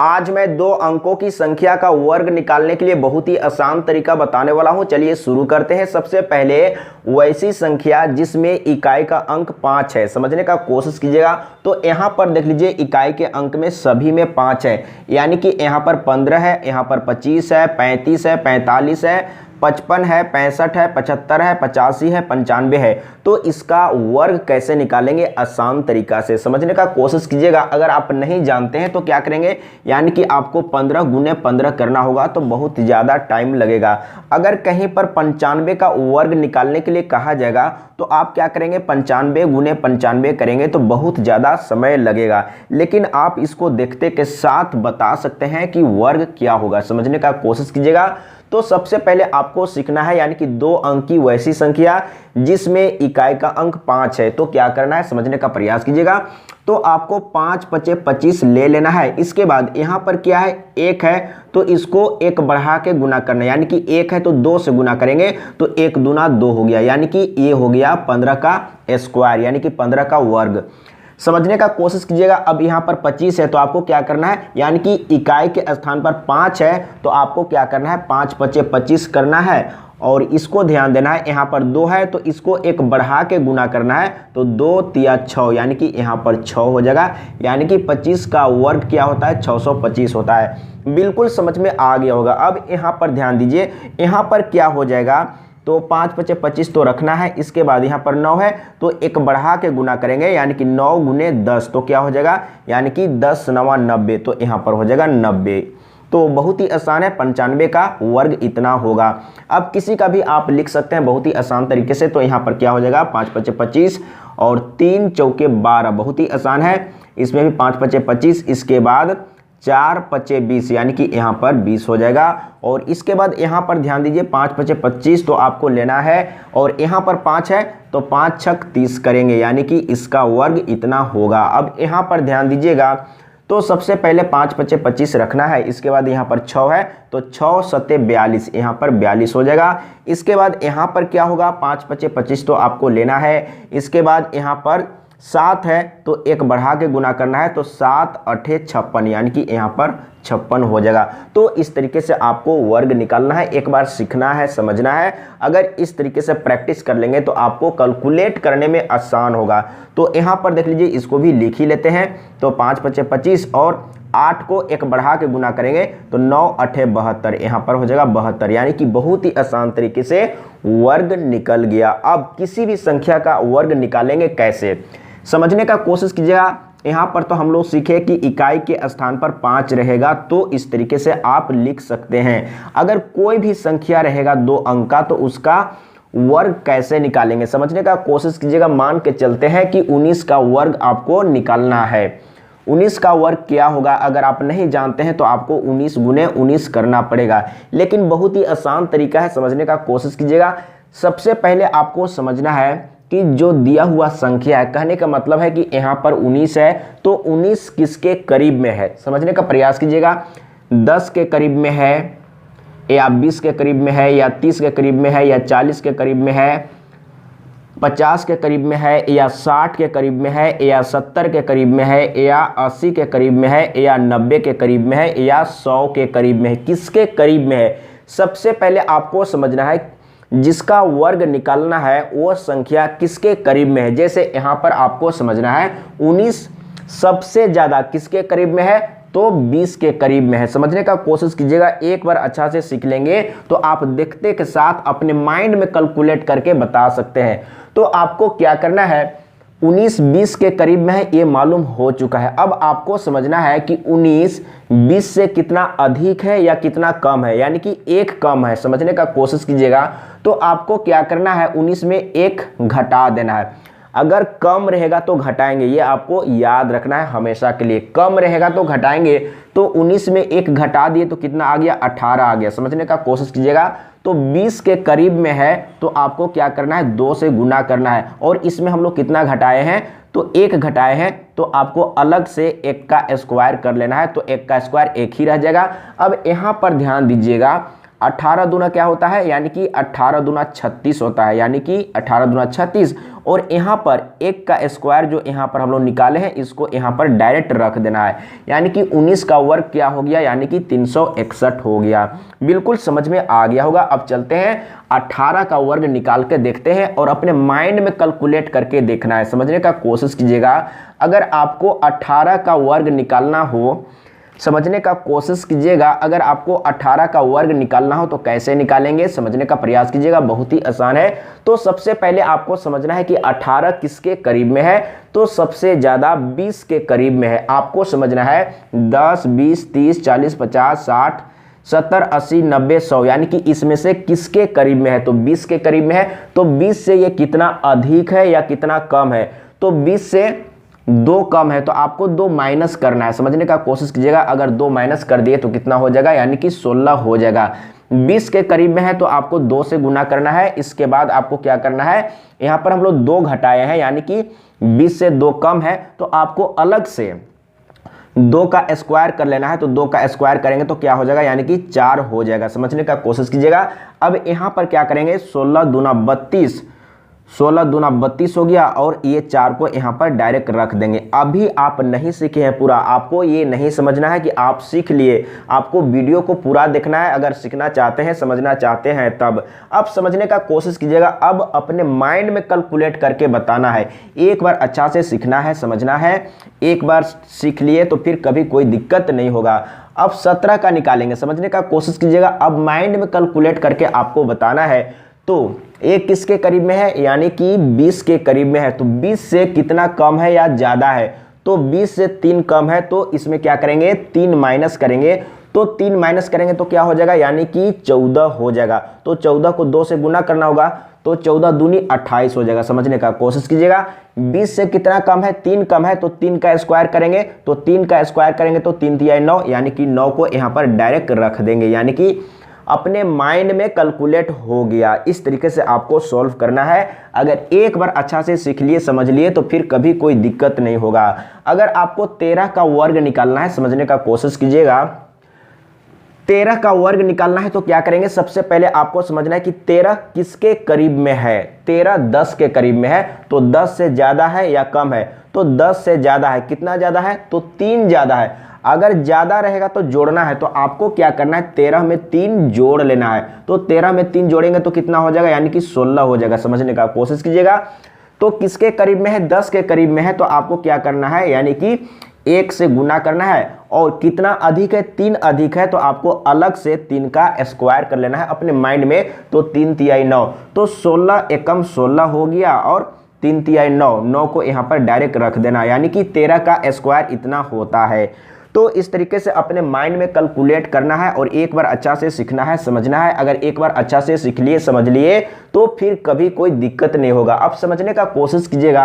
आज मैं दो अंकों की संख्या का वर्ग निकालने के लिए बहुत ही आसान तरीका बताने वाला हूं। चलिए शुरू करते हैं। सबसे पहले वैसी संख्या जिसमें इकाई का अंक 5 है, समझने का कोशिश कीजिएगा। तो यहां पर देख लीजिए इकाई के अंक में सभी में 5 है, यानी कि यहां पर 15 है, यहां पर 25 है, 35 है, 45 है, 55 है, 65 है, 75 है, 85 है, 95 है। तो इसका वर्ग कैसे निकालेंगे आसान तरीका से समझने का कोशिश कीजिएगा। अगर आप नहीं जानते हैं तो क्या करेंगे, यानी कि आपको 15 गुने 15 करना होगा, तो बहुत ज़्यादा टाइम लगेगा। अगर कहीं पर 95 का वर्ग निकालने के लिए कहा जाएगा तो आप क्या करेंगे, 95 गुने 95 करेंगे तो बहुत ज़्यादा समय लगेगा। लेकिन आप इसको देखते के साथ बता सकते हैं कि वर्ग क्या होगा, समझने का कोशिश कीजिएगा। तो सबसे पहले आपको सीखना है, यानी कि दो अंक की वैसी संख्या जिसमें इकाई का अंक 5 है। तो क्या करना है, समझने का प्रयास कीजिएगा। तो आपको 5 पचे 25 ले लेना है। इसके बाद यहाँ पर क्या है, 1 है तो इसको 1 बढ़ा के गुना करना है, यानी कि 1 है तो 2 से गुना करेंगे तो 1 दूना 2 हो गया, यानी कि ये हो गया 15 का स्क्वायर, यानी कि 15 का वर्ग। समझने का कोशिश कीजिएगा। अब यहाँ पर 25 है तो आपको क्या करना है, यानी कि इकाई के स्थान पर 5 है तो आपको क्या करना है, 5 पचे 25 करना है। और इसको ध्यान देना है, यहाँ पर 2 है तो इसको 1 बढ़ा के गुना करना है, तो 2 तिया 6, यानी कि यहाँ पर 6 हो जाएगा। यानी कि 25 का वर्ग क्या होता है, 625 होता है। बिल्कुल समझ में आ गया होगा। अब यहाँ पर ध्यान दीजिए, यहाँ पर क्या हो जाएगा, तो 5 पचे 25 तो रखना है। इसके बाद यहाँ पर 9 है तो 1 बढ़ा के गुना करेंगे, यानी कि 9 गुने 10 तो क्या हो जाएगा, यानी कि 10 9 90, तो यहाँ पर हो जाएगा 90। तो बहुत ही आसान है, 95 का वर्ग इतना होगा। अब किसी का भी आप लिख सकते हैं बहुत ही आसान तरीके से। तो यहाँ पर क्या हो जाएगा, 5 पचे 25 और 3 चौके 12, बहुत ही आसान है। इसमें भी 5 पचे 25, इसके बाद 4 पचे 20, यानी कि यहाँ पर 20 हो जाएगा। और इसके बाद यहाँ पर ध्यान दीजिए, 5 पचे 25 तो आपको लेना है और यहाँ पर 5 है तो 5 छक 30 करेंगे, यानी कि इसका वर्ग इतना होगा। अब यहाँ पर ध्यान दीजिएगा, तो सबसे पहले 5 पचे 25 रखना है। इसके बाद यहाँ पर 6 है तो 6 सत्ते 42, यहाँ पर 42 हो जाएगा। इसके बाद यहाँ पर क्या होगा, 5 पचे 25 तो आपको लेना है। इसके बाद यहाँ पर 7 है तो 1 बढ़ा के गुना करना है, तो 7 8 56, यानी कि यहाँ पर 56 हो जाएगा। तो इस तरीके से आपको वर्ग निकालना है, एक बार सीखना है, समझना है। अगर इस तरीके से प्रैक्टिस कर लेंगे तो आपको कैलकुलेट करने में आसान होगा। तो यहाँ पर देख लीजिए, इसको भी लिख ही लेते हैं। तो 5 पचे 25 और 8 को 1 बढ़ा के गुना करेंगे तो 9 8 72, यहाँ पर हो जाएगा 72, यानी कि बहुत ही आसान तरीके से वर्ग निकल गया। अब किसी भी संख्या का वर्ग निकालेंगे कैसे, समझने का कोशिश कीजिएगा। यहाँ पर तो हम लोग सीखे कि इकाई के स्थान पर 5 रहेगा तो इस तरीके से आप लिख सकते हैं। अगर कोई भी संख्या रहेगा 2 अंक का तो उसका वर्ग कैसे निकालेंगे, समझने का कोशिश कीजिएगा। मान के चलते हैं कि 19 का वर्ग आपको निकालना है। 19 का वर्ग क्या होगा, अगर आप नहीं जानते हैं तो आपको 19 गुने 19 करना पड़ेगा। लेकिन बहुत ही आसान तरीका है, समझने का कोशिश कीजिएगा। सबसे पहले आपको समझना है कि जो दिया हुआ संख्या है, कहने का मतलब है कि यहाँ पर 19 है तो 19 किसके करीब में है, समझने का प्रयास कीजिएगा। 10 के करीब में है या 20 के करीब में है या 30 के करीब में है या 40 के करीब में है, 50 के करीब में है या 60 के करीब में है या 70 के करीब में है या 80 के करीब में है या 90 के करीब में है या 100 के करीब में है, किसके करीब में है। सबसे पहले आपको समझना है जिसका वर्ग निकालना है वो संख्या किसके करीब में है। जैसे यहाँ पर आपको समझना है 19 सबसे ज़्यादा किसके करीब में है, तो 20 के करीब में है। समझने का कोशिश कीजिएगा, एक बार अच्छा से सीख लेंगे तो आप देखते के साथ अपने माइंड में कैलकुलेट करके बता सकते हैं। तो आपको क्या करना है, 19 20 के करीब में है ये मालूम हो चुका है। अब आपको समझना है कि 19 20 से कितना अधिक है या कितना कम है, यानी कि 1 कम है। समझने का कोशिश कीजिएगा। तो आपको क्या करना है, 19 में 1 घटा देना है। अगर कम रहेगा तो घटाएंगे, ये आपको याद रखना है हमेशा के लिए। कम रहेगा तो घटाएंगे, तो 19 में 1 घटा दिए तो कितना आ गया, 18 आ गया। समझने का कोशिश कीजिएगा। तो 20 के करीब में है तो आपको क्या करना है, 2 से गुना करना है। और इसमें हम लोग कितना घटाए हैं, तो 1 घटाए हैं, तो आपको अलग से 1 का स्क्वायर कर लेना है। तो 1 का स्क्वायर 1 ही रह जाएगा। अब यहाँ पर ध्यान दीजिएगा, 18 दूना क्या होता है, यानी कि 18 दूना 36 होता है, यानी कि 18 दूना 36। और यहाँ पर 1 का स्क्वायर जो यहाँ पर हम लोग निकाले हैं इसको यहाँ पर डायरेक्ट रख देना है, यानी कि 19 का वर्ग क्या हो गया, यानी कि 361 हो गया। बिल्कुल समझ में आ गया होगा। अब चलते हैं 18 का वर्ग निकाल के देखते हैं और अपने माइंड में कैलकुलेट करके देखना है, समझने का कोशिश कीजिएगा। अगर आपको 18 का वर्ग निकालना हो, समझने का कोशिश कीजिएगा, अगर आपको 18 का वर्ग निकालना हो तो कैसे निकालेंगे, समझने का प्रयास कीजिएगा। बहुत ही आसान है। तो सबसे पहले आपको समझना है कि 18 किसके करीब में है, तो सबसे ज़्यादा 20 के करीब में है। आपको समझना है 10, 20, 30, 40, 50, 60, 70, 80, 90, 100, यानी कि इसमें से किसके करीब में है, तो 20 के करीब में है। तो 20 से ये कितना अधिक है या कितना कम है, तो 20 से 2 कम है, तो आपको 2 माइनस करना है, समझने का कोशिश कीजिएगा। अगर 2 माइनस कर दिए तो कितना हो जाएगा, यानी कि 16 हो जाएगा। 20 के करीब में है तो आपको 2 से गुना करना है। इसके बाद आपको क्या करना है, यहाँ पर हम लोग 2 घटाए हैं, यानी कि 20 से 2 कम है, तो आपको अलग से 2 का स्क्वायर कर लेना है। तो 2 का स्क्वायर करेंगे तो क्या हो जाएगा, यानी कि 4 हो जाएगा, समझने का कोशिश कीजिएगा। अब यहाँ पर क्या करेंगे, 16 दूना 32, 16 दूना 32 हो गया और ये 4 को यहाँ पर डायरेक्ट रख देंगे। अभी आप नहीं सीखे हैं पूरा, आपको ये नहीं समझना है कि आप सीख लिए, आपको वीडियो को पूरा देखना है। अगर सीखना चाहते हैं, समझना चाहते हैं तब अब समझने का कोशिश कीजिएगा। अब अपने माइंड में कैलकुलेट करके बताना है। एक बार अच्छा से सीखना है, समझना है। एक बार सीख लिए तो फिर कभी कोई दिक्कत नहीं होगा। अब 17 का निकालेंगे, समझने का कोशिश कीजिएगा। अब माइंड में कैलकुलेट करके आपको बताना है। तो एक किसके करीब में है, यानी कि 20 के करीब में है। तो 20 से कितना कम है या ज़्यादा है, तो 20 से 3 कम है, तो इसमें क्या करेंगे, 3 माइनस करेंगे। तो 3 माइनस करेंगे तो क्या हो जाएगा, यानी कि 14 हो जाएगा। तो 14 को 2 से गुना करना होगा, तो 14 दूनी 28 हो जाएगा, समझने का कोशिश कीजिएगा। 20 से कितना कम है, 3 कम है, तो 3 का स्क्वायर करेंगे। तो 3 का स्क्वायर करेंगे तो 3 तिया 9, यानी कि 9 को यहाँ पर डायरेक्ट रख देंगे, यानी कि अपने माइंड में कैलकुलेट हो गया। इस तरीके से आपको सॉल्व करना है। अगर एक बार अच्छा से सीख लिए, समझ लिए, तो फिर कभी कोई दिक्कत नहीं होगा। अगर आपको 13 का वर्ग निकालना है, समझने का कोशिश कीजिएगा। 13 का वर्ग निकालना है तो क्या करेंगे, सबसे पहले आपको समझना है कि 13 किसके करीब में है। 13 10 के करीब में है, तो 10 से ज़्यादा है या कम है, तो 10 से ज़्यादा है। कितना ज़्यादा है, तो 3 ज़्यादा है। अगर ज़्यादा रहेगा तो जोड़ना है, तो आपको क्या करना है, 13 में 3 जोड़ लेना है। तो 13 में 3 जोड़ेंगे तो कितना हो जाएगा, यानी कि 16 हो जाएगा, समझने का कोशिश कीजिएगा। तो किसके करीब में है, 10 के करीब में है, तो आपको क्या करना है, यानी कि 1 से गुना करना है। और कितना अधिक है, 3 अधिक है, तो आपको अलग से 3 का स्क्वायर कर लेना है अपने माइंड में। तो 3 तिहाई 9, तो 16 एकम 16 हो गया और 3 तिहाई 9, 9 को यहाँ पर डायरेक्ट रख देना, यानी कि 13 का स्क्वायर इतना होता है। तो इस तरीके से अपने माइंड में कैलकुलेट करना है और एक बार अच्छा से सीखना है, समझना है। अगर एक बार अच्छा से सीख लिए, समझ लिए, तो फिर कभी कोई दिक्कत नहीं होगा। अब समझने का कोशिश कीजिएगा।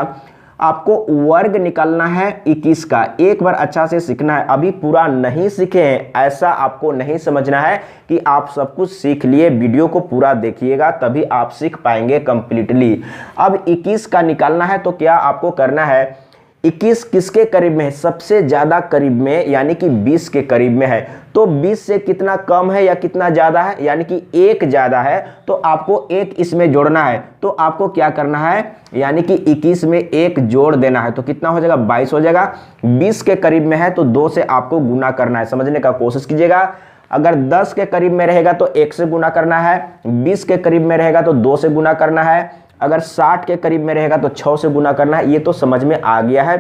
आपको वर्ग निकालना है 21 का। एक बार अच्छा से सीखना है। अभी पूरा नहीं सीखे हैं ऐसा आपको नहीं समझना है कि आप सब कुछ सीख लिए। वीडियो को पूरा देखिएगा तभी आप सीख पाएंगे कंप्लीटली। अब 21 का निकालना है तो क्या आपको करना है, 21 किसके करीब में है, सबसे ज़्यादा करीब में, यानी कि 20 के करीब में है। तो 20 से कितना कम है या कितना ज़्यादा है, यानी कि 1 ज़्यादा है, तो आपको 1 इसमें जोड़ना है। तो आपको क्या करना है, यानी कि 21 में 1 जोड़ देना है। तो कितना हो जाएगा, 22 हो जाएगा। 20 के करीब में है तो 2 से आपको गुना करना है, समझने का कोशिश कीजिएगा। अगर 10 के करीब में रहेगा तो 1 से गुना करना है, 20 के करीब में रहेगा तो 2 से गुना करना है, अगर 60 के करीब में रहेगा तो 6 से गुना करना है। ये तो समझ में आ गया है।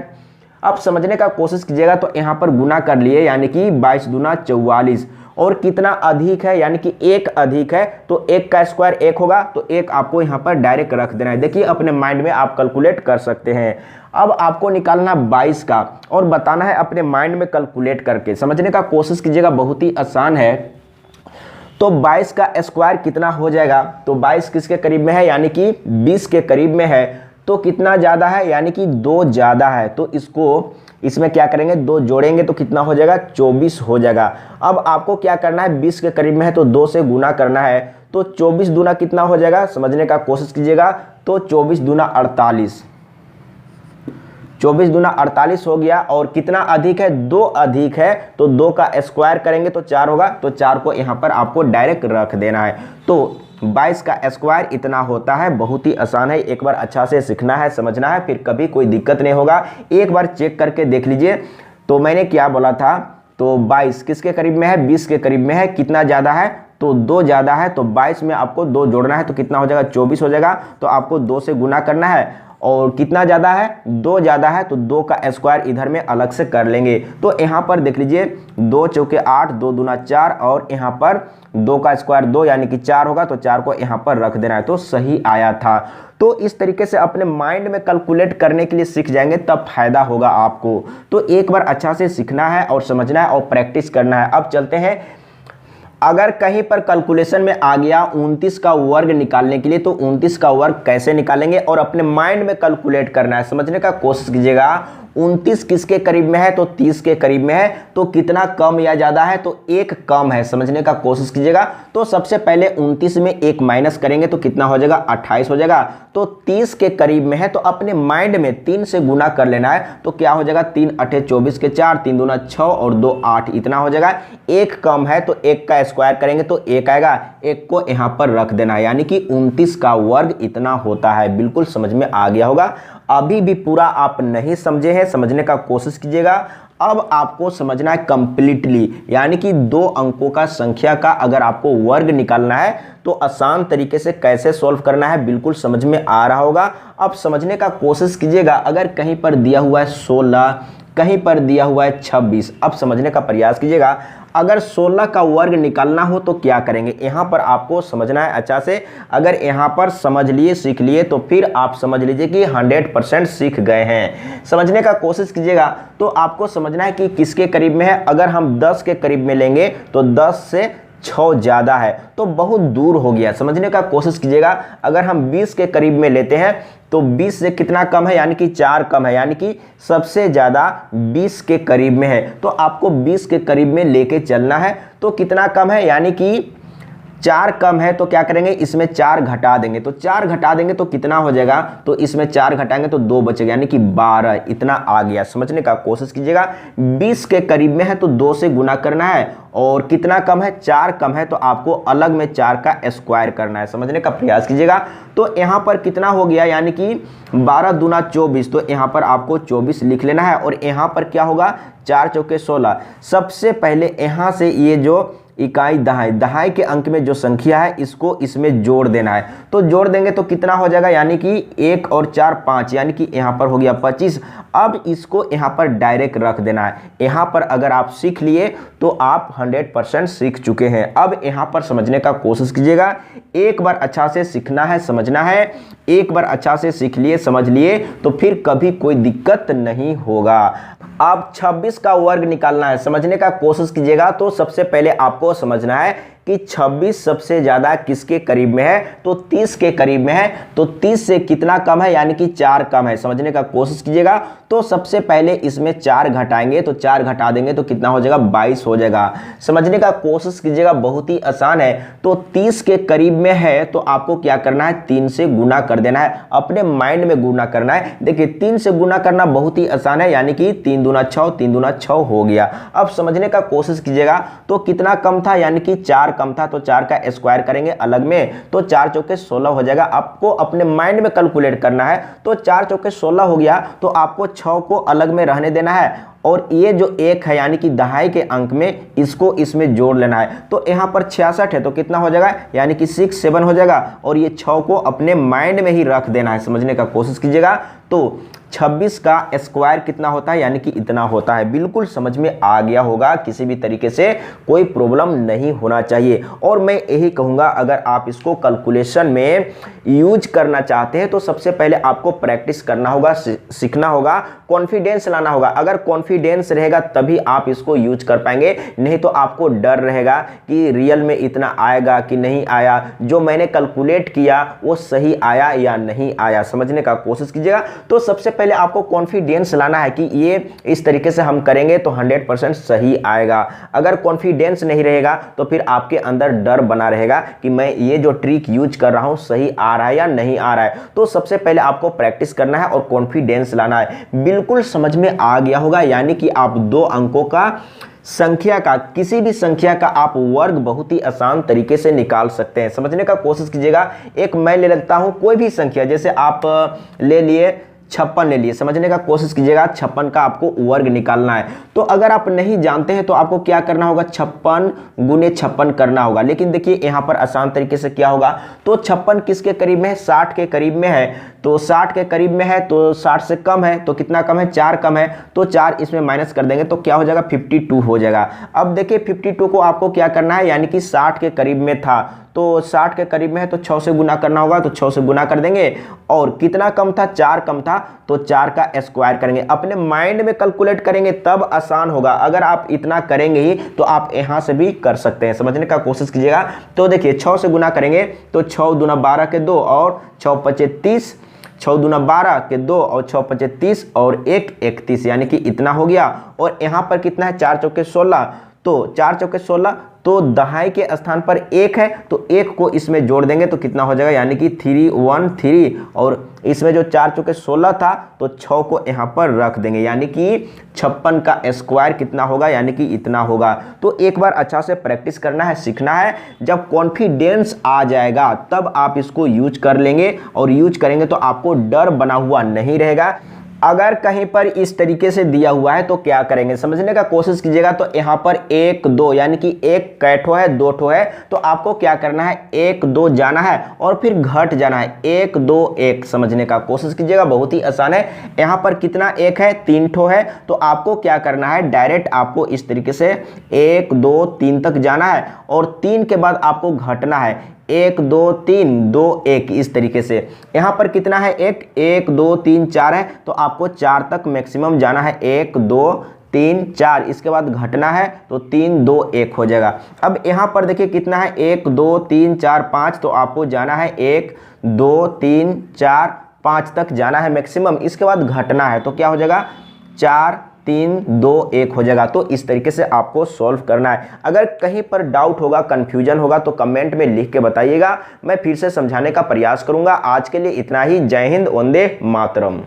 अब समझने का कोशिश कीजिएगा। तो यहाँ पर गुना कर लिए, यानी कि 22 दूना 44। और कितना अधिक है, यानी कि 1 अधिक है, तो 1 का स्क्वायर 1 होगा, तो 1 आपको यहाँ पर डायरेक्ट रख देना है। देखिए अपने माइंड में आप कैलकुलेट कर सकते हैं। अब आपको निकालना 22 का और बताना है अपने माइंड में कैलकुलेट करके। समझने का कोशिश कीजिएगा, बहुत ही आसान है। तो 22 का स्क्वायर कितना हो जाएगा, तो 22 किसके करीब में है, यानी कि 20 के करीब में है। तो कितना ज़्यादा है, यानी कि 2 ज़्यादा है। तो इसको इसमें क्या करेंगे, 2 जोड़ेंगे तो कितना हो जाएगा, 24 हो जाएगा। अब आपको क्या करना है, 20 के करीब में है तो 2 से गुना करना है। तो 24 दूना कितना हो जाएगा, समझने का कोशिश कीजिएगा। तो 24 दूना 48, 24 दूना 48 हो गया, और कितना अधिक है, 2 अधिक है, तो 2 का स्क्वायर करेंगे तो 4 होगा, तो 4 को यहाँ पर आपको डायरेक्ट रख देना है। तो 22 का स्क्वायर इतना होता है। बहुत ही आसान है, एक बार अच्छा से सीखना है, समझना है, फिर कभी कोई दिक्कत नहीं होगा। एक बार चेक करके देख लीजिए। तो मैंने क्या बोला था, तो 22 किसके करीब में है, 20 के करीब में है। कितना ज़्यादा है, तो 2 ज़्यादा है, तो 22 में आपको 2 जोड़ना है, तो कितना हो जाएगा, 24 हो जाएगा। तो आपको 2 से गुना करना है, और कितना ज़्यादा है, 2 ज़्यादा है, तो 2 का स्क्वायर इधर में अलग से कर लेंगे। तो यहाँ पर देख लीजिए, 2 चौके 8, 2 दूना 4, और यहाँ पर 2 का स्क्वायर 2 यानी कि 4 होगा, तो 4 को यहाँ पर रख देना है, तो सही आया था। तो इस तरीके से अपने माइंड में कैलकुलेट करने के लिए सीख जाएंगे, तब फायदा होगा आपको। तो एक बार अच्छा से सीखना है और समझना है और प्रैक्टिस करना है। अब चलते हैं, अगर कहीं पर कैलकुलेशन में आ गया 29 का वर्ग निकालने के लिए, तो 29 का वर्ग कैसे निकालेंगे और अपने माइंड में कैलकुलेट करना है, समझने का कोशिश कीजिएगा। 29 किसके करीब में है, तो 30 के करीब में है। तो कितना कम या ज़्यादा है, तो 1 कम है, समझने का कोशिश कीजिएगा। तो सबसे पहले 29 में 1 माइनस करेंगे तो कितना हो जाएगा, 28 हो जाएगा। तो 30 के करीब में है, तो अपने माइंड में 3 से गुना कर लेना है। तो क्या हो जाएगा, 3 8 24 के 4, 3 दूना 6 और 2 8, इतना हो जाएगा। 1 कम है, तो 1 का स्क्वायर करेंगे तो 1 आएगा, 1 को यहाँ पर रख देना है, यानी कि 29 का वर्ग इतना होता है। बिल्कुल समझ में आ गया होगा। अभी भी पूरा आप नहीं समझे हैं, समझने का कोशिश कीजिएगा। अब आपको समझना है कंप्लीटली, यानी कि 2 अंकों का संख्या का अगर आपको वर्ग निकालना है तो आसान तरीके से कैसे सॉल्व करना है, बिल्कुल समझ में आ रहा होगा। अब समझने का कोशिश कीजिएगा। अगर कहीं पर दिया हुआ है 16, कहीं पर दिया हुआ है 26, अब समझने का प्रयास कीजिएगा। अगर 16 का वर्ग निकालना हो तो क्या करेंगे, यहाँ पर आपको समझना है अच्छा से। अगर यहाँ पर समझ लिए, सीख लिए, तो फिर आप समझ लीजिए कि 100% सीख गए हैं। समझने का कोशिश कीजिएगा। तो आपको समझना है कि किसके करीब में है। अगर हम 10 के करीब में लेंगे तो 10 से 6 ज़्यादा है, तो बहुत दूर हो गया, समझने का कोशिश कीजिएगा। अगर हम 20 के करीब में लेते हैं तो 20 से कितना कम है, यानी कि 4 कम है, यानी कि सबसे ज़्यादा 20 के करीब में है। तो आपको 20 के करीब में लेके चलना है। तो कितना कम है, यानी कि 4 कम है, तो क्या करेंगे, इसमें 4 घटा देंगे। तो 4 घटा देंगे तो कितना हो जाएगा, तो इसमें 4 घटाएंगे तो 2 बचेगा, यानी कि 12, इतना आ गया। समझने का कोशिश कीजिएगा। 20 के करीब में है तो 2 से गुना करना है, और कितना कम है, 4 कम है, तो आपको अलग में 4 का स्क्वायर करना है, समझने का प्रयास कीजिएगा। तो यहाँ पर कितना हो गया, यानी कि 12 दूना 24, तो यहाँ पर आपको 24 लिख लेना है। और यहाँ पर क्या होगा, 4 चौके 16। सबसे पहले यहाँ से ये जो इकाई दहाई, दहाई के अंक में जो संख्या है इसको इसमें जोड़ देना है। तो जोड़ देंगे तो कितना हो जाएगा, यानी कि 1 और 4 5, यानी कि यहाँ पर हो गया 25। अब इसको यहाँ पर डायरेक्ट रख देना है। यहाँ पर अगर आप सीख लिए तो आप 100% सीख चुके हैं। अब यहाँ पर समझने का कोशिश कीजिएगा। एक बार अच्छा से सीखना है, समझना है। एक बार अच्छा से सीख लिए, समझ लिए, तो फिर कभी कोई दिक्कत नहीं होगा। अब 26 का वर्ग निकालना है, समझने का कोशिश कीजिएगा। तो सबसे पहले आपको समझना है कि 26 सबसे ज़्यादा किसके करीब में है, तो 30 के करीब में है। तो 30 से कितना कम है, यानी कि 4 कम है, समझने का कोशिश कीजिएगा। तो सबसे पहले इसमें 4 घटाएंगे, तो 4 घटा देंगे तो कितना हो जाएगा, 22 हो जाएगा। समझने का कोशिश कीजिएगा, बहुत ही आसान है। तो 30 के करीब में है तो आपको क्या करना है, 3 से गुना कर देना है, अपने माइंड में गुना करना है। देखिए 3 से गुना करना बहुत ही आसान है, यानी कि 3 दूना 6, 3 दूना 6 हो गया। अब समझने का कोशिश कीजिएगा। तो कितना कम था, यानी कि 4 कम था, तो 4 का स्क्वायर करेंगे अलग में, तो 4 चौके 16 हो जाएगा। आपको अपने माइंड में कैलकुलेट करना है। तो 4 चौके 16 हो गया, तो आपको 6 को अलग में रहने देना है, और ये जो 1 है यानी कि दहाई के अंक में, इसको इसमें जोड़ लेना है। तो यहाँ पर 66 है, तो कितना हो जाएगा, यानी कि 6 7 हो जाएगा, और ये 6 को अपने माइंड में ही रख देना है, समझने का कोशिश कीजिएगा। तो 26 का स्क्वायर कितना होता है, यानी कि इतना होता है। बिल्कुल समझ में आ गया होगा, किसी भी तरीके से कोई प्रॉब्लम नहीं होना चाहिए। और मैं यही कहूँगा, अगर आप इसको कैलकुलेशन में यूज करना चाहते हैं तो सबसे पहले आपको प्रैक्टिस करना होगा, सीखना होगा, कॉन्फिडेंस लाना होगा। अगर कॉन्फिडेंस रहेगा तभी आप इसको यूज कर पाएंगे, नहीं तो आपको डर रहेगा कि रियल में इतना आएगा कि नहीं आया, जो मैंने कैलकुलेट किया वो सही आया या नहीं आया। समझने का कोशिश कीजिएगा। तो सबसे पहले आपको कॉन्फिडेंस लाना है कि ये इस तरीके से हम करेंगे तो 100% सही आएगा। अगर कॉन्फिडेंस नहीं रहेगा तो फिर आपके अंदर डर बना रहेगा कि मैं ये जो ट्रिक यूज कर रहा हूँ सही आ रहा है या नहीं आ रहा है। तो सबसे पहले आपको प्रैक्टिस करना है और कॉन्फिडेंस लाना है। बिल्कुल समझ में आ गया होगा, यानी कि आप 2 अंकों का संख्या का, किसी भी संख्या का आप वर्ग बहुत ही आसान तरीके से निकाल सकते हैं। समझने का कोशिश कीजिएगा। एक मैं ले लेता हूं कोई भी संख्या, जैसे आप ले लिए 56 ले लिए। समझने का कोशिश कीजिएगा, 56 का आपको वर्ग निकालना है। तो अगर आप नहीं जानते हैं तो आपको क्या करना होगा, 56 गुने 56 करना होगा। लेकिन देखिए यहाँ पर आसान तरीके से क्या होगा, तो 56 किसके करीब में है, 60 के करीब में है। तो 60 के करीब में है तो 60 से कम है, तो कितना कम है, 4 कम है, तो 4 इसमें माइनस कर देंगे तो क्या हो जाएगा, 52 हो जाएगा। अब देखिए 52 को आपको क्या करना है, यानी कि 60 के करीब में था तो 60 के करीब में है तो 6 से गुना करना होगा, तो 6 से गुना कर देंगे। और कितना कम था, 4 कम था, तो 4 का स्क्वायर करेंगे। अपने माइंड में कैलकुलेट करेंगे तब आसान होगा। अगर आप इतना करेंगे ही तो आप यहां से भी कर सकते हैं। समझने का कोशिश कीजिएगा। तो देखिए 6 से गुना करेंगे तो 6 दूना 12 के 2 और 6 पचे 30, 6 दूना 12 के 2 और 6 पचे 30 और 1 31, यानी कि इतना हो गया। और यहाँ पर कितना है, 4 चौके 16, तो 4 चौके 16, तो दहाई के स्थान पर 1 है तो 1 को इसमें जोड़ देंगे तो कितना हो जाएगा, यानी कि 313। और इसमें जो 4 चौके 16 था तो 6 को यहाँ पर रख देंगे, यानी कि 56 का स्क्वायर कितना होगा, यानी कि इतना होगा। तो एक बार अच्छा से प्रैक्टिस करना है, सीखना है। जब कॉन्फिडेंस आ जाएगा तब आप इसको यूज कर लेंगे, और यूज करेंगे तो आपको डर बना हुआ नहीं रहेगा। अगर कहीं पर इस तरीके से दिया हुआ है तो क्या करेंगे, समझने का कोशिश कीजिएगा। तो यहाँ पर 1 2, यानी कि 1 कैठो है, 2 ठो है, तो आपको क्या करना है, 1 2 जाना है और फिर घट जाना है, 1 2 1। समझने का कोशिश कीजिएगा, बहुत ही आसान है। यहाँ पर कितना 1 है, 3 ठो है, तो आपको क्या करना है, डायरेक्ट आपको इस तरीके से 1 2 3 तक जाना है और 3 के बाद आपको घटना है, 1 2 3 2 1, इस तरीके से। यहाँ पर कितना है, 1 2 3 4 है, तो आपको 4 तक मैक्सिमम जाना है, 1 2 3 4, इसके बाद घटना है तो 3 2 1 हो जाएगा। अब यहाँ पर देखिए कितना है, 1 2 3 4 5, तो आपको जाना है 1 2 3 4 5 तक जाना है मैक्सिमम, इसके बाद घटना है तो क्या हो जाएगा, 4 3 2 1 हो जाएगा। तो इस तरीके से आपको सॉल्व करना है। अगर कहीं पर डाउट होगा, कंफ्यूजन होगा तो कमेंट में लिख के बताइएगा, मैं फिर से समझाने का प्रयास करूंगा। आज के लिए इतना ही। जय हिंद, वंदे मातरम।